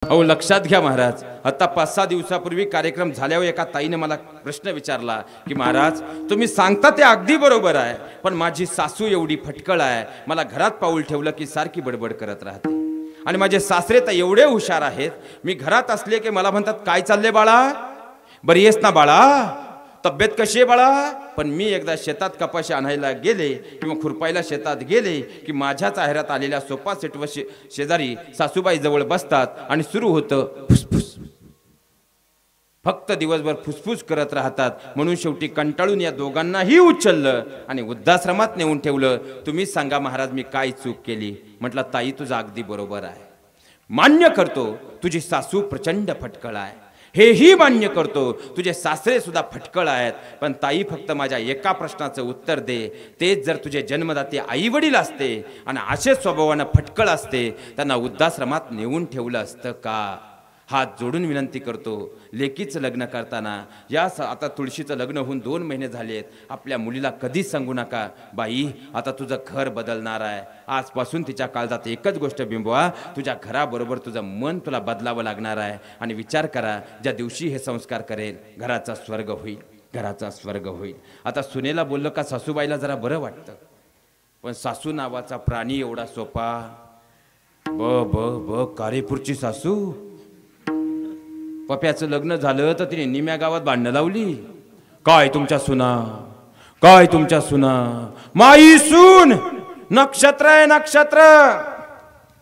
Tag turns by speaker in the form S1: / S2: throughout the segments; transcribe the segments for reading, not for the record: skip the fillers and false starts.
S1: अहो लक्षात घ्या महाराज, आता 5-6 दिवसापूर्वी कार्यक्रम झाल्यावर एका ताईने मला प्रश्न विचारला की महाराज तुम्ही सांगता ते अगदी बरोबर आहे, पण माझी सासू एवढी फटकळ आहे, मला घरात पाऊल ठेवलं की सारखी बडबड करत राहते, आणि माझे सासरे तर एवढे हुशार आहेत, मी घरात असले की मला म्हणतात काय चालले बाळा, बरी आहेस ना बाळा, तब्येत कशी आहे बाळा. पण मी एकदा शेतात कपाशी आणायला गेले किंवा खुरपायला शेतात गेले की माझ्याच आहेरात आलेल्या सोफा सेटवर शेजारी सासूबाई जवळ बसतात आणि सुरू होतं फुसफुस. फक्त दिवसभर फुसफुस करत राहतात. म्हणून शेवटी कंटाळून या दोघांनाही उचललं आणि वृद्धाश्रमात नेऊन ठेवलं. तुम्हीच सांगा महाराज मी काय चूक केली. म्हटलं ताई तुझं अगदी बरोबर आहे, मान्य करतो तुझी सासू प्रचंड फटकळ आहे, हेही मान्य करतो तुझे सासरे सुद्धा फटकळ आहेत, पण ताई फक्त माझ्या एका प्रश्नाचं उत्तर दे, तेच जर तुझे जन्मदाते आई वडील असते आणि असेच स्वभावानं फटकळ असते त्यांना वृद्धाश्रमात नेऊन ठेवलं असतं का. हात जोडून विनंती करतो, लेकीचं लग्न करताना आता तुळशीचं लग्न होऊन 2 महिने झालेत, आपल्या मुलीला कधीच सांगू नका बाई आता तुझं घर बदलणार आहे, आजपासून तिच्या काळजात एकच गोष्ट बिंबवा, तुझ्या घराबरोबर तुझं मन तुला बदलावं लागणार आहे, आणि विचार करा ज्या दिवशी हे संस्कार करेल घराचा स्वर्ग होईल, घराचा स्वर्ग होईल. आता सुनेला बोललं का सासूबाईला जरा बरं वाटतं, पण सासू नावाचा प्राणी एवढा सोपा. ब ब ब कारेपूरची सासू, पप्याचं लग्न झालं तर तिने निम्या गावात भांडणं लावली. काय तुमच्या सुना, काय तुमच्या सुना, माई सून नक्षत्र आहे नक्षत्र.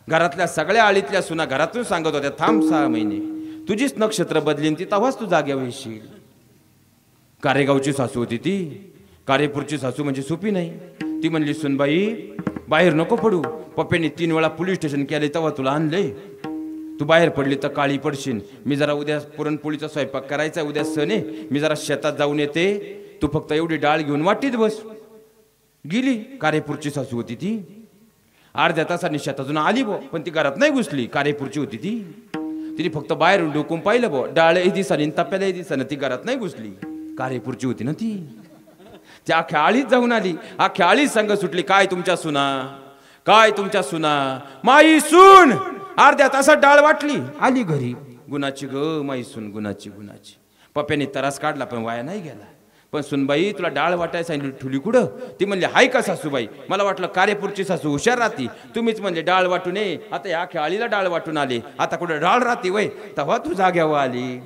S1: घरातल्या सगळ्या आळीतल्या सुना घरातून सांगत होत्या थांब 6 महिने, तुझीच नक्षत्र बदलीन ती तेव्हाच तू जाग्यावर येशील. कारेगावची सासू होती ती, कारेपूरची सासू म्हणजे सोपी नाही. ती म्हणली सुनबाई बाहेर नको पडू, पप्प्याने 3 वेळा पोलीस स्टेशन केले तेव्हा तुला आणले, तू बाहेर पडली तर काळी पडशील. मी जरा उद्या पुरणपोळीचा स्वयंपाक करायचा, उद्या सण आहे, मी जरा शेतात जाऊन येते, तू फक्त एवढी डाळ घेऊन वाटीत बस. गेली. कारेपूरची सासू होती ती. अर्ध्या तासाने शेतातून आली बो, पण ती घरात नाही घुसली. कारेपूरची होती ती, तिने फक्त बाहेरून डोकून पाहिलं बो, डाळही दिसानी तप्यालाही दिसानं, ती घरात नाही घुसली. कारेपूरची होती ना ती. त्या अख्ख्या आळीत जाऊन आली, अख्ख्या आळीत संग सुटली. काय तुमच्या सुना, काय तुमच्या सुना, माई सून. अर्ध्या तासात डाळ वाटली, आली घरी. गुणाची ग माई सून, गुणाची गुणाची. पप्प्याने तरास काढला पण वाया नाही गेला. पण सुनबाई तुला डाळ वाटायला सांगितली, ठुली कुठं. ती म्हणली हाय का सासूबाई. मला वाटलं कारेपूरची सासू हुशार राहती, तुम्हीच म्हणले डाळ वाटून ये, आता या खेळीला डाळ वाटून आले, आता कुठं डाळ राहती वय, तेव्हा तू जाग्यावर आली.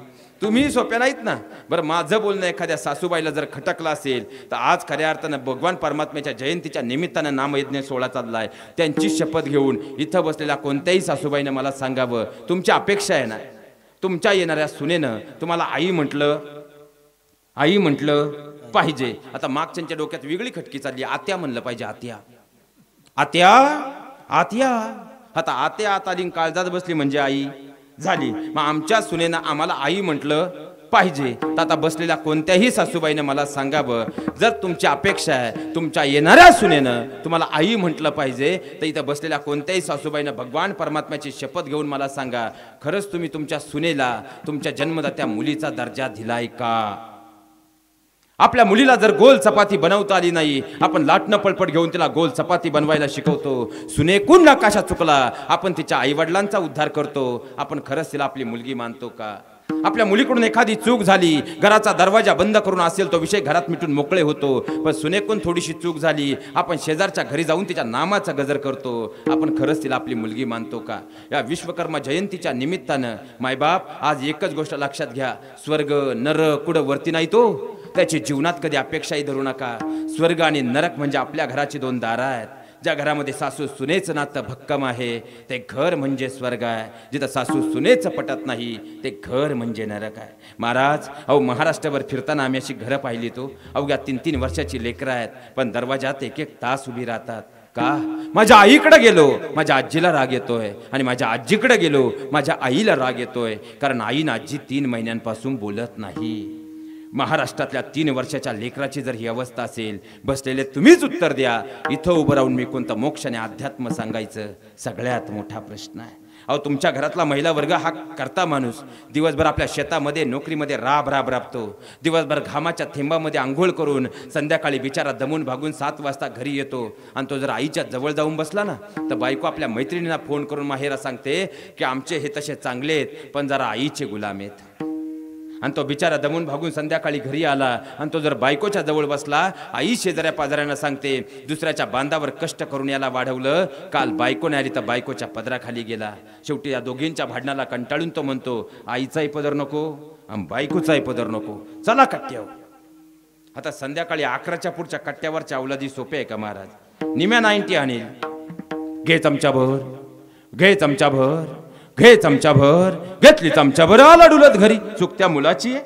S1: तुम्ही सोप्या नाहीत ना. बरं माझं बोलणं एखाद्या सासूबाईला जर खटकलं असेल तर आज खऱ्या अर्थानं भगवान परमात्म्याच्या जयंतीच्या निमित्तानं नामयज्ञ सोहळा चाललाय, त्यांची शपथ घेऊन इथं बसलेल्या कोणत्याही सासूबाईनं मला सांगावं, तुमची अपेक्षा आहे ना, तुमच्या येणाऱ्या सुनेनं तुम्हाला आई म्हटलं, आई म्हटलं पाहिजे. आता मागच्यांच्या डोक्यात वेगळी खटकी चालली, आत्या म्हणलं पाहिजे, आत्या आत्या आत्या. आता आत्या आता आली काळजात बसली म्हणजे आई झाली. मग आमच्या सुनेनं आम्हाला आई म्हटलं पाहिजे. तर आता बसलेल्या कोणत्याही सासूबाईनं मला सांगावं, जर तुमची अपेक्षा आहे तुमच्या येणाऱ्या सुनेनं तुम्हाला आई म्हटलं पाहिजे, तर इथं बसलेल्या कोणत्याही सासूबाईनं भगवान परमात्म्याची शपथ घेऊन मला सांगा, खरंच तुम्ही तुमच्या सुनेला तुमच्या जन्मदात्या मुलीचा दर्जा दिलाय का. आपल्या मुलीला जर गोल चपाती बनवता आली नाही, आपण लाटणं पळपट घेऊन तिला गोल चपाती बनवायला शिकवतो. सुनेकून नकाशा चुकला, आपण तिच्या आईवडिलांचा उद्धार करतो. आपण खरंच तिला आपली मुलगी मानतो का. आपल्या मुलीकडून एखादी चूक झाली, घराचा दरवाजा बंद करून असेल तो विषय घरात मिटून मोकळे होतो. पण सुनेकून थोडीशी चूक झाली, आपण शेजारच्या घरी जाऊन तिच्या नामाचा गजर करतो. आपण खरंच तिला आपली मुलगी मानतो का. या विश्वकर्मा जयंतीच्या निमित्तानं मायबाप आज एकच गोष्ट लक्षात घ्या, स्वर्ग नरक कुठं वरती नाही तो, त्याची जीवनात कधी अपेक्षाही धरू नका. स्वर्ग आणि नरक म्हणजे आपल्या घराची 2 दारं आहेत. ज्या घरामध्ये सासू सुनेचं नातं भक्कम आहे ते घर म्हणजे स्वर्ग आहे. जिथं सासू सुनेचं पटत नाही ते घर म्हणजे नरक आहे. महाराज अहो महाराष्ट्रावर फिरताना आम्ही अशी घरं पाहिली, तो अवघ्या 3-3 वर्षाची लेकरं आहेत, पण दरवाजात 1-1 तास उभी राहतात. का. माझ्या आईकडे गेलो माझ्या आजीला राग येतोय, आणि माझ्या आजीकडे गेलो माझ्या आईला राग येतोय, कारण आई ना आजी 3 महिन्यांपासून बोलत नाही. महाराष्ट्रातल्या 3 वर्षाच्या लेकराची जर ही अवस्था असेल, बसलेले तुम्हीच उत्तर द्या. इथं उभं राहून मी कोणतं मोक्ष आणि अध्यात्म सांगायचं, सगळ्यात मोठा प्रश्न आहे. अहो तुमच्या घरातला महिला वर्ग हा करता माणूस दिवसभर आपल्या शेतामध्ये नोकरीमध्ये राबतो, दिवसभर घामाच्या थेंबामध्ये आंघोळ करून संध्याकाळी बिचारा दमून भागून 7 वाजता घरी येतो. आणि तो जर आईच्या जवळ जाऊन बसला ना तर बायको आपल्या मैत्रिणींना फोन करून माहेरा सांगते की आमचे हे तसे चांगले आहेत पण जरा आईचे गुलाम आहेत. आणि तो बिचारा दमून भागून संध्याकाळी घरी आला आणि तो जर बायकोच्या जवळ बसला, आई शेजाऱ्या पाजाऱ्यांना सांगते दुसऱ्याच्या बांधावर कष्ट करून याला वाढवलं, काल बायको नाही आली तर बायकोच्या पदराखाली गेला. शेवटी या दोघींच्या भांडणाला कंटाळून तो म्हणतो आईचाही पदर नको आणि बायकोचाही पदर नको, चला कट्ट्यावर. आता संध्याकाळी 11च्या पुढच्या कट्ट्यावरच्या अवलादी सोपे आहे का महाराज? निम्या 90 आणील. घे चमचाभर, घे चमचाभर, घे चमचाभर, घेतली चमचाभर, आला डुलत घरी. चुकत्या मुलाची आहे,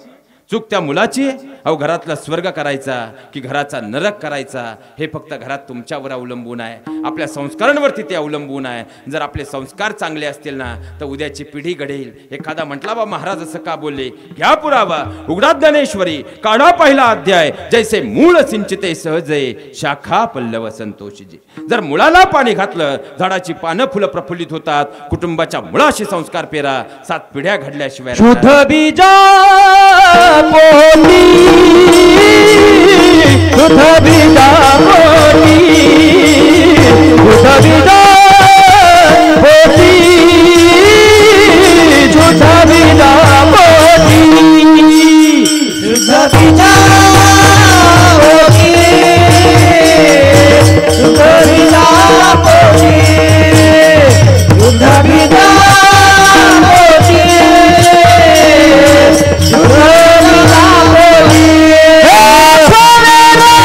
S1: चुकत्या मुलाची आहे. अहो घरातला स्वर्ग करायचा की घराचा नरक करायचा हे फक्त घरात तुमच्यावर अवलंबून आहे, आपल्या संस्कारांवरती ते अवलंबून आहे. जर आपले संस्कार चांगले असतील ना तर उद्याची पिढी घडेल. एखादा म्हटला बा महाराज असं का बोलले, घ्या पुरावा उघडा ज्ञानेश्वरी, काढा पहिला अध्याय, जैसे मूळ सिंचिते सहजे शाखा पल्लव संतोषजी. जर मुळाला पाणी घातलं झाडाची पानं फुलं प्रफुल्लित होतात. कुटुंबाच्या मुळाशी संस्कार पेरा, 7 पिढ्या घडल्याशिवाय
S2: शुद्ध बीजा पोटी, शुद्ध बीजा पोटी, शुद्ध बीजा पोटी, शुद्ध बीजा पोटी, शुद्ध बीजा पोटी, शुद्ध बीजा पोटी, शुद्ध बीजा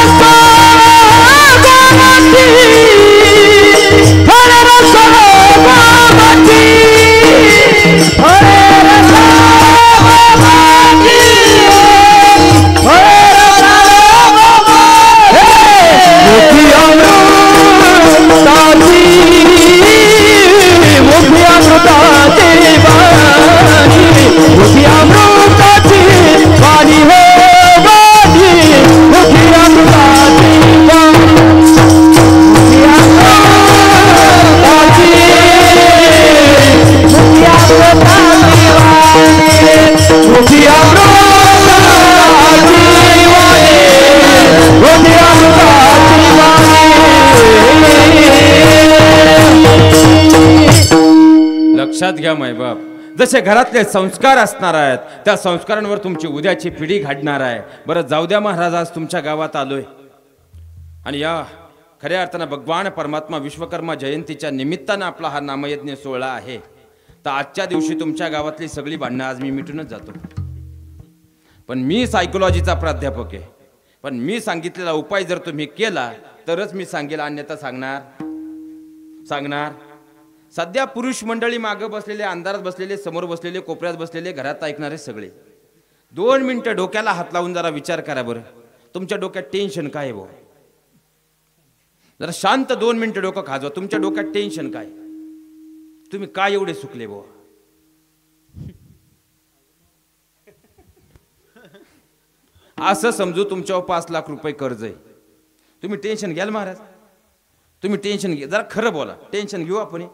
S1: लक्षात घ्या मायबाप, जसे घरातले संस्कार असणार आहेत त्या संस्कारांवर तुमची उद्याची पिढी घडणार आहे. बरं जाऊ द्या महाराज, आज तुमच्या गावात आलोय आणि या खऱ्या अर्थानं भगवान परमात्मा विश्वकर्मा जयंतीच्या निमित्तानं आपला हा नामयज्ञ सोहळा आहे. तर आजच्या दिवशी तुमच्या गावातली सगळी भांडणं आज मी मिटूनच जातो. पण मी सायकोलॉजीचा प्राध्यापक आहे, पण मी सांगितलेला उपाय जर तुम्ही केला तरच मी सांगेल, अन्यथा सांगणार. सध्या पुरुष मंडळी मागं बसलेले, अंधारात बसलेले, समोर बसलेले, कोपऱ्यात बसलेले, घरात ऐकणारे सगळे 2 मिनिटं डोक्याला हात लावून जरा विचार करा बरं, तुमच्या डोक्यात टेन्शन काय आहे? जरा शांत 2 मिनिटं डोकं खाजवा. तुमच्या डोक्यात टेन्शन काय? तुम्ही काय एवढे सुकले बुवा? असं समजू तुमच्यावर 5 लाख रुपये कर्ज आहे. तुम्ही टेन्शन घ्याल महाराज? तुम्ही टेन्शन घ्या, जरा खरं बोला. टेन्शन घेऊ आपण?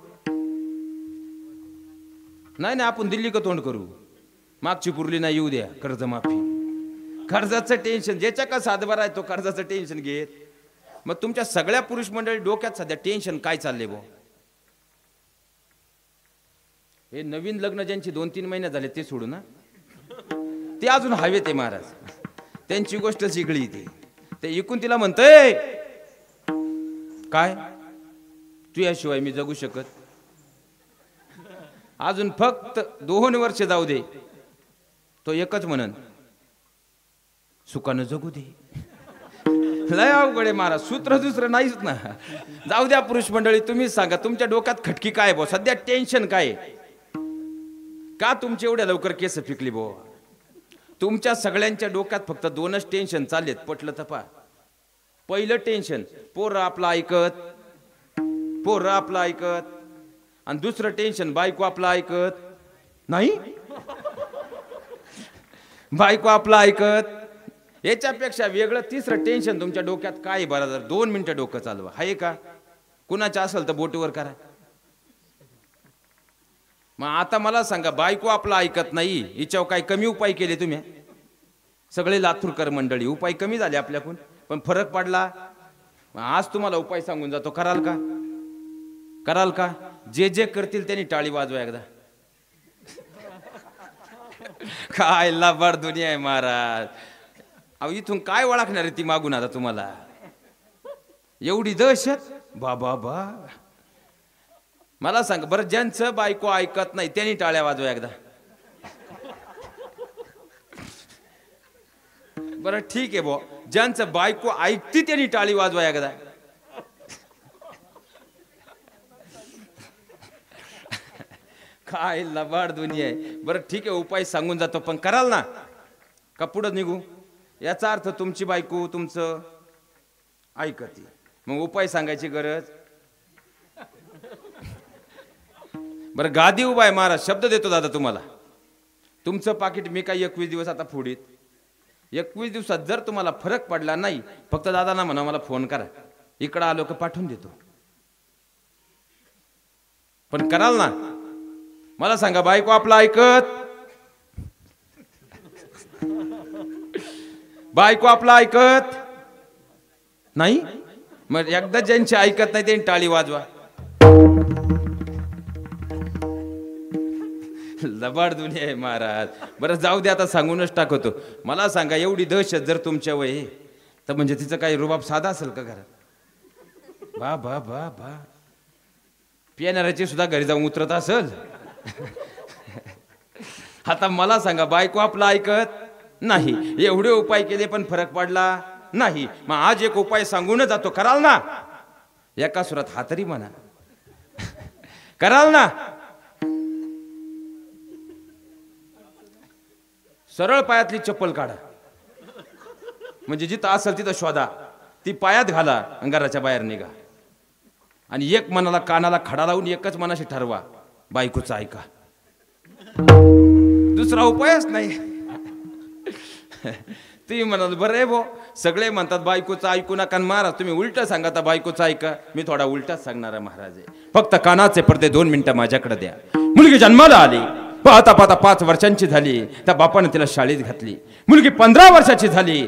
S1: नाही आपण दिल्ली का तोंड करू? मागची पुरली नाही, येऊ द्या कर्जमाफी. कर्जाचं टेन्शन ज्याच्या का सातबारा आहे तो कर्जाचं टेन्शन घेत. मग तुमच्या सगळ्या पुरुष मंडळी डोक्यात सध्या टेन्शन काय चालले बो? हे नवीन लग्न ज्यांची 2-3 महिने झाले ते सोडू ना, ते अजून हवेत आहे महाराज. त्यांची गोष्ट शिकली ते ऐकून तिला म्हणतंय काय, तू याशिवाय मी जगू शकत? अजून फक्त 2 वर्ष जाऊ दे. तो एकच म्हणन, सुखानं जगू दे. लय अवघड आहे महाराज, सूत्र दुसरं नाहीच ना. जाऊ द्या पुरुष मंडळी, तुम्ही सांगा तुमच्या डोक्यात खटकी काय बो? सध्या टेन्शन काय का? तुमचे एवढ्या लवकर केस पिकली बो? तुमच्या सगळ्यांच्या डोक्यात फक्त 2च टेन्शन चाललेत. पटलं तपा. पहिलं टेन्शन पोरं आपलं ऐकत, आणि दुसरं टेन्शन बायको आपलं ऐकत नाही. बायको आपलं ऐकत. याच्यापेक्षा वेगळं तिसरं टेन्शन तुमच्या डोक्यात काय? बरं जर 2 मिनिटं डोकं चालवा. आहे का? कुणाच्या असेल तर बोटीवर करा. मग आता मला सांगा, बायको आपला ऐकत नाही, हिच्यावर काय कमी उपाय केले तुम्ही? सगळे लातूरकर मंडळी, उपाय कमी झाले आपल्याकडून, पण फरक पडला. आज तुम्हाला उपाय सांगून जातो, कराल का? कराल का? जे जे करतील त्यांनी टाळी वाजवा एकदा. काय लाभार दुनिया आहे महाराज. अहो इथून काय ओळखणार आहे ती मागून आता तुम्हाला? एवढी दहशत बाबा बा. मला सांग बरं, ज्यांचं बायको ऐकत नाही त्यांनी टाळ्या वाजवा एकदा. बरं ठीक आहे बो, ज्यांचं बायको ऐकती त्यांनी टाळी वाजवा एकदा. काय लबाड दुनिया आहे. बरं ठीक आहे, उपाय सांगून जातो, पण कराल ना का पुढं निघू? याचा अर्थ तुमची बायको तुमचं ऐकते, मग उपाय सांगायची गरज. बरं गादी उभा आहे महाराज, शब्द देतो दादा तुम्हाला. तुमचं पाकिट मी काय 21 दिवस आता फोडीत. 21 दिवसात जर तुम्हाला फरक पडला नाही, फक्त दादांना म्हणा मला फोन करा, इकडं आलो का पाठवून देतो. पण कराल ना? मला सांगा, बायको आपला ऐकत? बायको आपला ऐकत नाही? मग एकदा ज्यांची ऐकत नाही त्यांनी टाळी वाजवा. लबाड दुनिया आहे महाराज. बरं जाऊ दे, आता सांगूनच टाकतो. मला सांगा, एवढी दहशत जर तुमच्या वय तर म्हणजे तिचं काही रुबाब साधा असेल का घरात? बा बा बा बा. पिणाऱ्याची सुद्धा घरी जाऊन उतरत असेल. आता मला सांगा, बायको आपला ऐकत नाही, एवढे उपाय केले पण फरक पडला नाही. मग आज एक उपाय सांगून जातो, कराल ना? एका सुरात हा तरी म्हणा, कराल ना? सरळ पायातली चप्पल काढा, म्हणजे जिथं असेल तिथं शोधा, ती पायात घाला आणि घराच्या बाहेर निघा. आणि एक मनाला कानाला खडा लावून एकच मनाशी ठरवा, बायकोचं ऐका. दुसरा उपायच नाही. तुम्ही म्हणाल बरं आहे भो, सगळे म्हणतात बायकोचं ऐकू नका. महाराज तुम्ही उलट सांगा, तर बायकोचं ऐका. मी थोडा उलटाच सांगणार आहे महाराज. फक्त कानाचे पडदे 2 मिनिटं माझ्याकडे द्या. मुलगी जन्माला आली, पाहता पाहता 5 वर्षांची झाली, त्या बापाने तिला शाळेत घातली. मुलगी 15 वर्षाची झाली,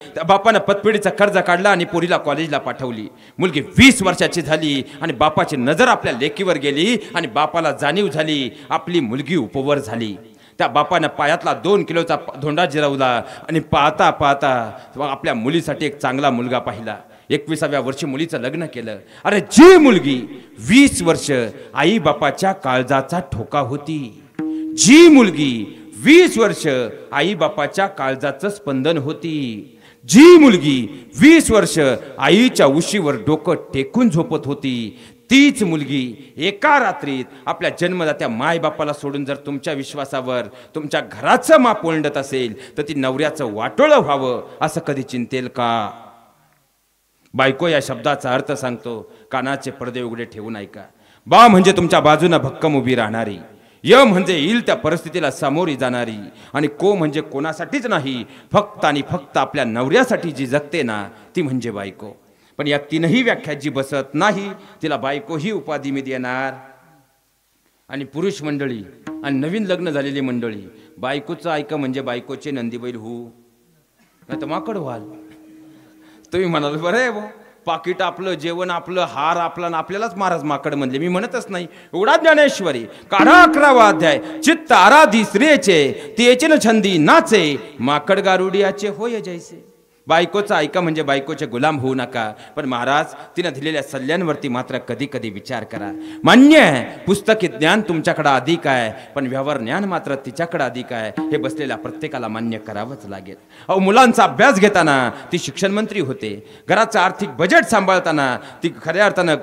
S1: त्या बापानं पतपेढीचा कर्ज काढला आणि पोरीला कॉलेजला पाठवली. मुलगी 20 वर्षाची झाली आणि बापाची नजर आपल्या लेकीवर गेली आणि बापाला जाणीव झाली आपली मुलगी उपवर झाली. त्या बापानं पायातला 2 किलोचा धोंडा जिरवला आणि पाहता पाहता आपल्या मुलीसाठी एक चांगला मुलगा पाहिला. 21व्या वर्षी मुलीचं लग्न केलं. अरे जी मुलगी 20 वर्ष आई बापाच्या काळजाचा ठोका होती, जी मुलगी 20 वर्ष आई बापाच्या काळजाचं स्पंदन होती, जी मुलगी 20 वर्ष आईच्या उशीवर डोकं टेकून झोपत होती, तीच मुलगी एका रात्रीत आपल्या जन्मदात्या मायबापाला सोडून जर तुमच्या विश्वासावर तुमच्या घराचं माप ओळंडत असेल, तर ती नवऱ्याचं वाटोळं व्हावं असं कधी चिंतेल का? बायको या शब्दाचा अर्थ सांगतो, कानाचे पडदे उघडे ठेवून ऐका. बा म्हणजे तुमच्या बाजूने भक्कम उभी राहणारी, य म्हणजे येईल त्या परिस्थितीला सामोरी जाणारी, आणि को म्हणजे कोणासाठीच नाही, फक्त आणि फक्त आपल्या नवऱ्यासाठी जी जगते ना, ती म्हणजे बायको. पण या 3ही व्याख्यात जी बसत नाही, तिला बायको ही उपाधी मी देणार. आणि पुरुष मंडळी आणि नवीन लग्न झालेली मंडळी, बायकोचं ऐका म्हणजे बायकोचे नंदीबैल होऊ, नाही तर माकड व्हाल. तुम्ही म्हणाल बरं आहे भाऊ, पाकिट आपलं, जेवण आपलं, हार आपला, आपल्यालाच महाराज माकड म्हणले. मी म्हणतच नाही. एवढा ज्ञानेश्वरी काढा 11वा अध्याय. चित्त आराधी स्त्रियेचे, तेचे न छंदी नाचे, माकड गारुडियाचे होय जैसे. बायकोचा ऐका म्हणजे बायकोचे गुलाम होऊ नका. पण महाराज तिनं दिलेल्या सल्ल्यांवरती मात्र कधी कधी विचार करा. मान्य आहे पुस्तकी ज्ञान तुमच्याकडे अधिक आहे, पण व्यवहार ज्ञान मात्र तिच्याकडे अधिक आहे, हे बसलेल्या प्रत्येकाला मान्य करावंच लागेल. अहो मुलांचा अभ्यास घेताना ती शिक्षण मंत्री होते, घराचं आर्थिक बजेट सांभाळताना ती खऱ्या अर्थानं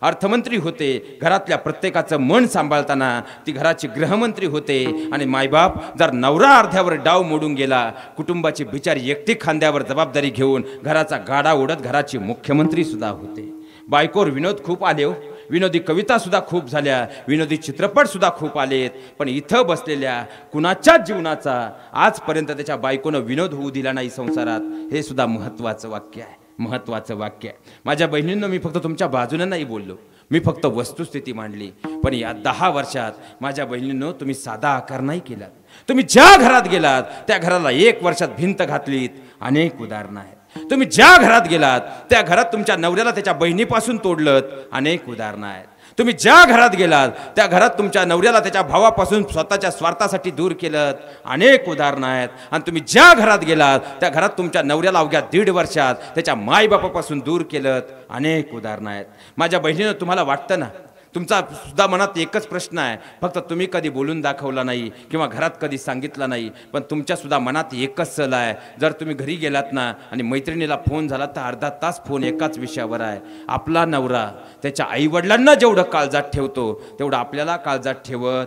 S1: अर्थमंत्री होते, घरातल्या प्रत्येकाचं मन सांभाळताना ती घराची गृहमंत्री होते. आणि मायबाप जर नवरा अर्ध्यावर डाव मोडून गेला, कुटुंबाची बिचारी एकटी खांद्यावर जबाबदारी घेऊन घराचा गाडा ओढत घराची मुख्यमंत्री सुद्धा होते. बायकोवर विनोद खूप आले हो, विनोदी कविता सुद्धा खूप झाल्या, विनोदी चित्रपट सुद्धा खूप आलेत. पण इथं बसलेल्या कुणाच्याच जीवनाचा आजपर्यंत त्याच्या बायकोनं विनोद होऊ दिला नाही संसारात, हे सुद्धा महत्त्वाचं वाक्य आहे, महत्त्वाचं वाक्य आहे. माझ्या बहिणींना मी फक्त तुमच्या बाजूने नाही बोललो, मी फक्त वस्तुस्थिती मांडली. पण या 10 वर्षात माझ्या बहिणींनो तुम्ही साधा आकार नाही केलात. तुम्ही ज्या घरात गेलात त्या घराला 1 वर्षात भिंत घातलीत. अनेक उदाहरणं आहेत. तुम्ही ज्या घरात गेलात त्या घरात तुमच्या नवऱ्याला त्याच्या बहिणीपासून तोडलं. अनेक उदाहरणं आहेत. तुम्ही ज्या घरात गेलात त्या घरात तुमच्या नवऱ्याला त्याच्या भावापासून स्वतःच्या स्वार्थासाठी दूर केलं. अनेक उदाहरणं आहेत. आणि तुम्ही ज्या घरात गेलात त्या घरात तुमच्या नवऱ्याला अवघ्या 1.5 वर्षात त्याच्या मायबापापासून दूर केलं. अनेक उदाहरणं आहेत. माझ्या बहिणीनं तुम्हाला वाटतं ना, तुमचा सुद्धा मनात एकच प्रश्न आहे, फक्त तुम्ही कधी बोलून दाखवला नाही किंवा घरात कधी सांगितलं नाही, पण तुमच्या सुद्धा मनात एकच सल आहे. जर तुम्ही घरी गेलात ना आणि मैत्रिणीला फोन झाला तर अर्धा तास फोन एकाच विषयावर आहे. आपला नवरा त्याच्या आईवडिलांना जेवढं काळजात ठेवतो तेवढं आपल्याला काळजात ठेवत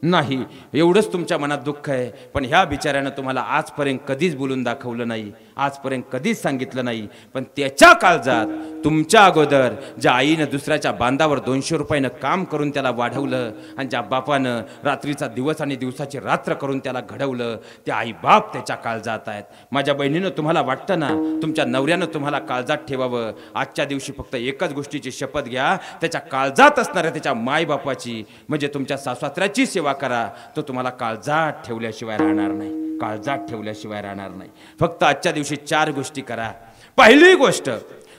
S1: नाही. एवढंच तुमच्या मनात दुःख आहे. पण ह्या बिचाऱ्यानं तुम्हाला आजपर्यंत कधीच बोलून दाखवलं नाही, आजपर्यंत कधीच सांगितलं नाही. पण त्याच्या काळजात तुमच्या अगोदर ज्या आईनं दुसऱ्याच्या बांधावर 200 रुपयानं काम करून त्याला वाढवलं आणि ज्या बापानं रात्रीचा दिवस आणि दिवसाची रात्र करून त्याला घडवलं, त्या आई बाप त्याच्या काळजात आहेत. माझ्या बहिणीनं तुम्हाला वाटतं ना तुमच्या नवऱ्यानं तुम्हाला काळजात ठेवावं, आजच्या दिवशी फक्त एकच गोष्टीची शपथ घ्या, त्याच्या काळजात असणाऱ्या त्याच्या मायबापाची म्हणजे तुमच्या सासऱ्याची सेवा करा. तो तुम्हाला काळजात ठेवल्याशिवाय राहणार नाही. काळजात ठेवल्याशिवाय राहणार नाही. फक्त आजच्या दिवशी 4 गोष्टी करा. पहिली गोष्ट,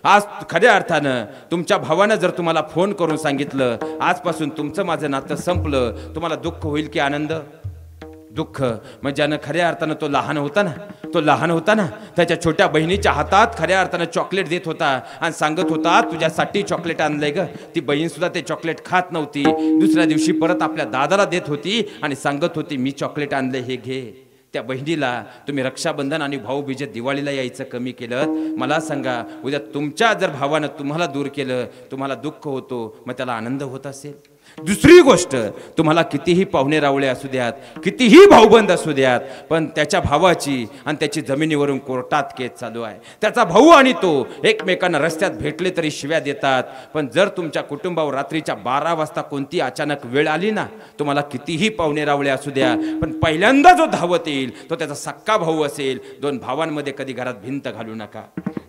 S1: आज खऱ्या अर्थानं तुमच्या भावानं जर तुम्हाला फोन करून सांगितलं आजपासून तुमचं माझं नातं संपलं, तुम्हाला दुःख होईल की आनंद? दुःख. म्हणजे ज्यानं खऱ्या अर्थानं तो लहान होता ना त्याच्या छोट्या बहिणीच्या हातात खऱ्या अर्थानं चॉकलेट देत होता आणि सांगत होता तुझ्यासाठी चॉकलेट आणलंय ग. ती बहीण सुद्धा ते चॉकलेट खात नव्हती. दुसऱ्या दिवशी परत आपल्या दादाला देत होती आणि सांगत होती मी चॉकलेट आणलंय, हे घे. त्या बहिणीला तुम्ही रक्षाबंधन आणि भाऊबीजे दिवाळीला यायचं कमी केलं. मला सांगा, उद्या तुमच्या जर भावानं तुम्हाला दूर केलं, तुम्हाला दुःख होतो, मग त्याला आनंद होत असेल? दुसरी गोष्ट, तुम्हाला कितीही पाहुणे रावळे असू द्यात, कितीही भाऊबंद असू द्यात, पण त्याच्या भावाची आणि त्याची जमिनीवरून कोर्टात केस चालू आहे. त्याचा भाऊ आणि तो एकमेकांना रस्त्यात भेटले तरी शिव्या देतात. पण जर तुमच्या कुटुंबावर रात्रीच्या 12 वाजता कोणती अचानक वेळ आली ना, तुम्हाला कितीही पाहुणे रावळे असू द्या, पण पहिल्यांदा जो धावत येईल तो त्याचा सक्का भाऊ असेल. 2 भावांमध्ये कधी घरात भिंत घालू नका.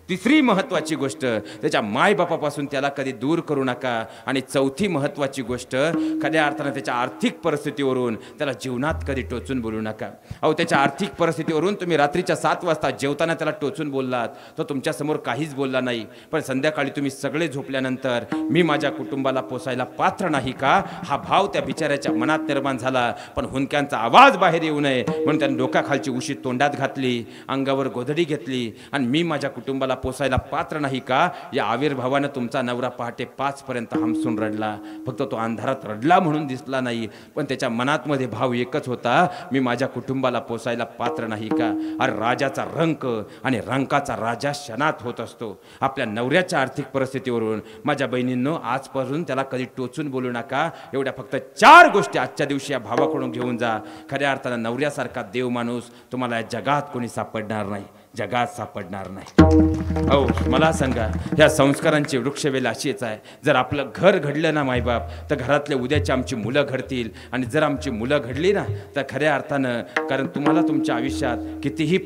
S1: तिसरी महत्त्वाची गोष्ट, त्याच्या मायबापापासून त्याला कधी दूर करू नका. आणि चौथी महत्त्वाची गोष्ट, खऱ्या अर्थानं त्याच्या आर्थिक परिस्थितीवरून त्याला जीवनात कधी टोचून बोलू नका. अहो, त्याच्या आर्थिक परिस्थितीवरून तुम्ही रात्रीच्या 7 वाजता जेवताना त्याला टोचून बोललात, तो तुमच्यासमोर काहीच बोलला नाही. पण संध्याकाळी तुम्ही सगळे झोपल्यानंतर मी माझ्या कुटुंबाला पोसायला पात्र नाही का, हा भाव त्या बिचाऱ्याच्या मनात निर्माण झाला. पण हुंदक्यांचा आवाज बाहेर येऊ नये म्हणून त्याने डोक्याखालची उशी तोंडात घातली, अंगावर गोधडी घेतली आणि मी माझ्या कुटुंबाला पोसायला पात्र नाही का, या आविर्भावानं तुमचा नवरा पहाटे 5 पर्यंत हमसून रडला. फक्त तो अंधारात रडला म्हणून दिसला नाही, पण त्याच्या मनात मध्ये भाव एकच होता, मी माझ्या कुटुंबाला पोसायला पात्र नाही का. अरे, राजाचा रंक आणि रंकाचा राजा क्षणात होत असतो. आपल्या नवऱ्याच्या आर्थिक परिस्थितीवरून माझ्या बहिणींनो आजपासून त्याला कधी टोचून बोलू नका. एवढ्या फक्त 4 गोष्टी आजच्या दिवशी या भावाकडून घेऊन जा. खऱ्या अर्थानं नवऱ्यासारखा देव माणूस तुम्हाला या जगात कोणी सापडणार नाही, जगात सापडणार नाही. हो, मला सांगा, ह्या संस्कारांची वृक्षवेल अशीच आहे. जर आपलं घर घडलं ना मायबाप, तर घरातले उद्याची आमची मुलं घडतील. आणि जर आमची मुलं घडली ना, तर खऱ्या अर्थानं, कारण तुम्हाला तुमच्या आयुष्यात कितीही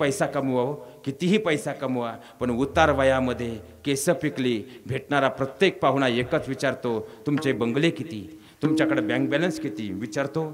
S1: पैसा कमवा, पण उतार वयामध्ये केस पिकली भेटणारा प्रत्येक पाहुणा एकच विचारतो, तुमचे बंगले किती, तुमच्याकडे बँक बॅलन्स किती विचारतो.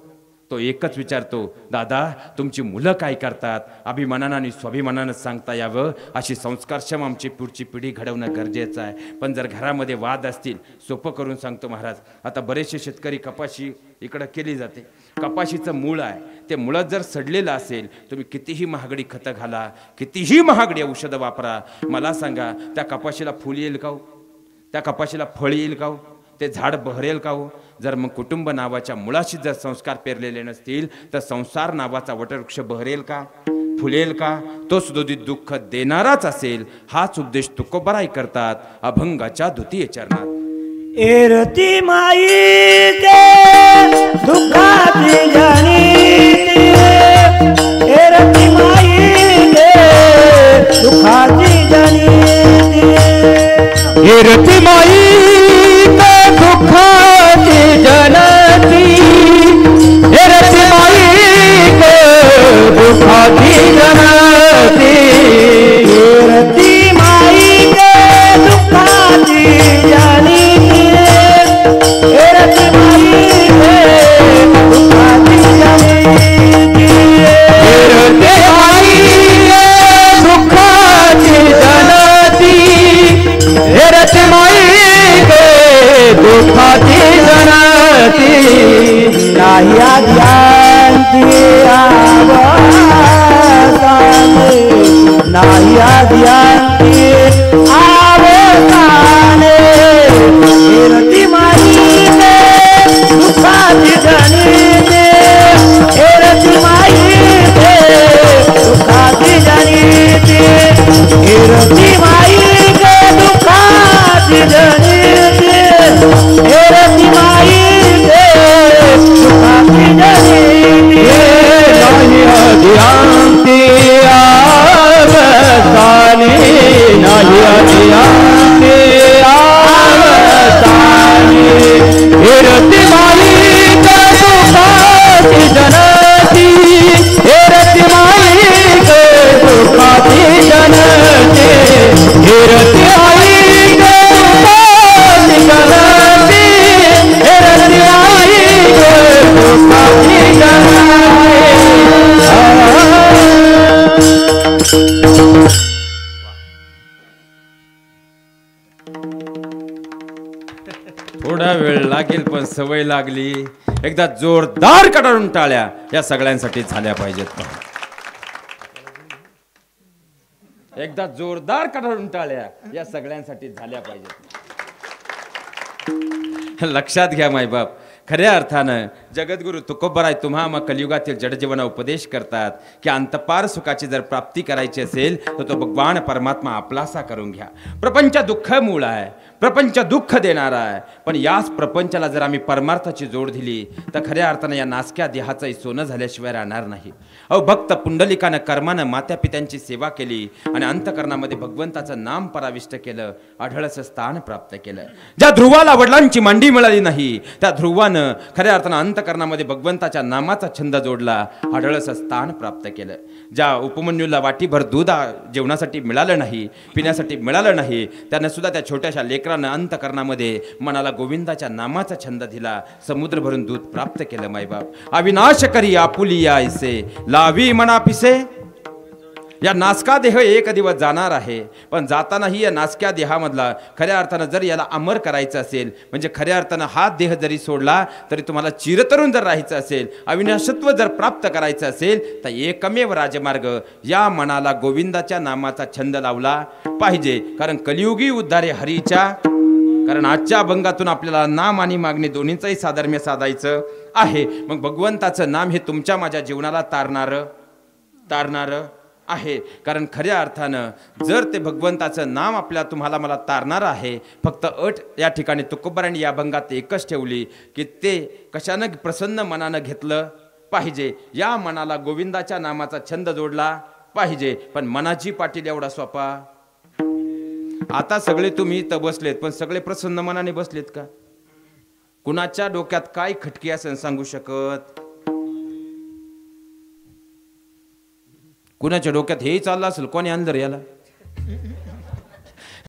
S1: तो एकच विचारतो, दादा तुमची मुलं काय करतात. अभिमानानं आणि स्वाभिमानानं सांगता यावं अशी संस्कारक्षम आमची पुढची पिढी घडवणं गरजेचं आहे. पण जर घरामध्ये वाद असतील, सोपं करून सांगतो महाराज, आता बरेचसे शेतकरी कपाशी इकडं केली जाते, कपाशीचं मूळ आहे, ते मुळात जर सडलेलं असेल, तुम्ही कितीही महागडी खतं घाला, कितीही महागडी औषधं वापरा, मला सांगा त्या कपाशीला फुल येईल का हो? त्या कपाशीला फळ येईल का हो? ते झाड बहरेल का हो? जर मग कुटुंब नावाच्या मुळाशी जर संस्कार पेरलेले नसतील, तर संसार नावाचा वटवृक्ष बहरेल का, फुलेल का? तो सुदोदित दुःख देणाराच असेल. हाच उपदेश तुकोबाराय करतात अभंगाच्या द्वितीय चरणात.
S2: एरती माई के दुःखाची जाणीती, एरती माई के दुःखाची जाणीती, एरती माई के दुःखाची जनती, एरती माई के दुःखाची जनती, एरती माई के दुःखाची आद्यांती आवसाने नाही आद्यांती आवसाने एरती माईने दुःखाची जनिते एरती माईने दुःखाची जनिते एरती माईने दुःखाची जनिते एरती माईने दुःखाची जनिते नाही आद्यांती आवसाने नाही आद्यांती आवसाने एरती माईक दुःखाची जनती एरती माईक दुःखाची जनते एरती माईक दुःखाची जनती एरती माईक दुःखाची
S1: थोडा वेळ लागेल पण सवय लागली. एकदा जोरदार कडाडून टाळ्या या सगळ्यांसाठी झाल्या पाहिजेत. एकदा जोरदार कडाडून टाळ्या या सगळ्यांसाठी झाल्या पाहिजेत. लक्षात घ्या मायबाप, खऱ्या अर्थानं जगद्गुरु तुकोबराय तुम्हा मग कलियुगातील जडजीवांना उपदेश करतात की अंतपार सुखाची जर प्राप्ती करायची असेल तर तो भगवान परमात्मा आपलासा करून घ्या. प्रपंच दुःख मूळ आहे, प्रपंच दुःख देणारा आहे, पण याच प्रपंचाला जर आम्ही परमार्थाची जोड दिली तर खऱ्या अर्थानं या नासक्या देहाचंही सोनं झाल्याशिवाय राहणार नाही. अहो भक्त पुंडलिकानं कर्मानं मात्या पित्यांची सेवा केली आणि अंतकरणामध्ये भगवंताचं नाम पराविष्ट केलं, आढळचं स्थान प्राप्त केलं. ज्या ध्रुवाला वडिलांची मांडी मिळाली नाही त्या ध्रुवानं खऱ्या अर्थानं अंतकरणामध्ये भगवंताच्या नामाचा छंद जोडला, आढळचं स्थान प्राप्त केलं. ज्या उपमन्यूला वाटीभर दूध जेवणासाठी मिळालं नाही, पिण्यासाठी मिळालं नाही, त्यानं सुद्धा त्या छोट्याशा लेकरानं अंतकरणामध्ये मनाला गोविंदाच्या नामाचा छंद दिला, समुद्र भरून दूध प्राप्त केलं. मायबाप अविनाश करी आपुली ऐसे लावी मना पिसे. या नासका देह एक दिवस जाणार आहे, पण जातानाही या नासक्या देहामधला खऱ्या अर्थानं जर याला अमर करायचं असेल, म्हणजे खऱ्या अर्थानं हा देह जरी सोडला तरी तुम्हाला चिरतरुण जर राहायचं असेल, अविनाशत्व जर प्राप्त करायचं असेल तर एकमेव राजमार्ग या मनाला गोविंदाच्या नामाचा छंद लावला पाहिजे. कारण कलियुगी उद्धारे हरीच्या, कारण आजच्या अभंगातून आपल्याला नाम आणि मागणी दोन्हींचंही साधर्म्य साधायचं आहे. मग भगवंताचं नाम हे तुमच्या माझ्या जीवनाला तारणारं आहे. कारण खऱ्या अर्थानं जर ते भगवंताचं नाम आपल्या तुम्हाला मला तारणार आहे, फक्त अट या ठिकाणी तुकोबारांनी या अभंगात एकच ठेवली की ते कशानं प्रसन्न मनानं घेतलं पाहिजे, या मनाला गोविंदाच्या नामाचा छंद जोडला पाहिजे. पण मनाची पाटील एवढा सोपा. आता सगळे तुम्ही इथं बसलेत, पण सगळे प्रसन्न मनाने बसलेत का? कुणाच्या डोक्यात काय खटकी असेल सांगू शकत? कुणाच्या डोक्यात हेही चाललं असेल, कोणी आणलं रे याला?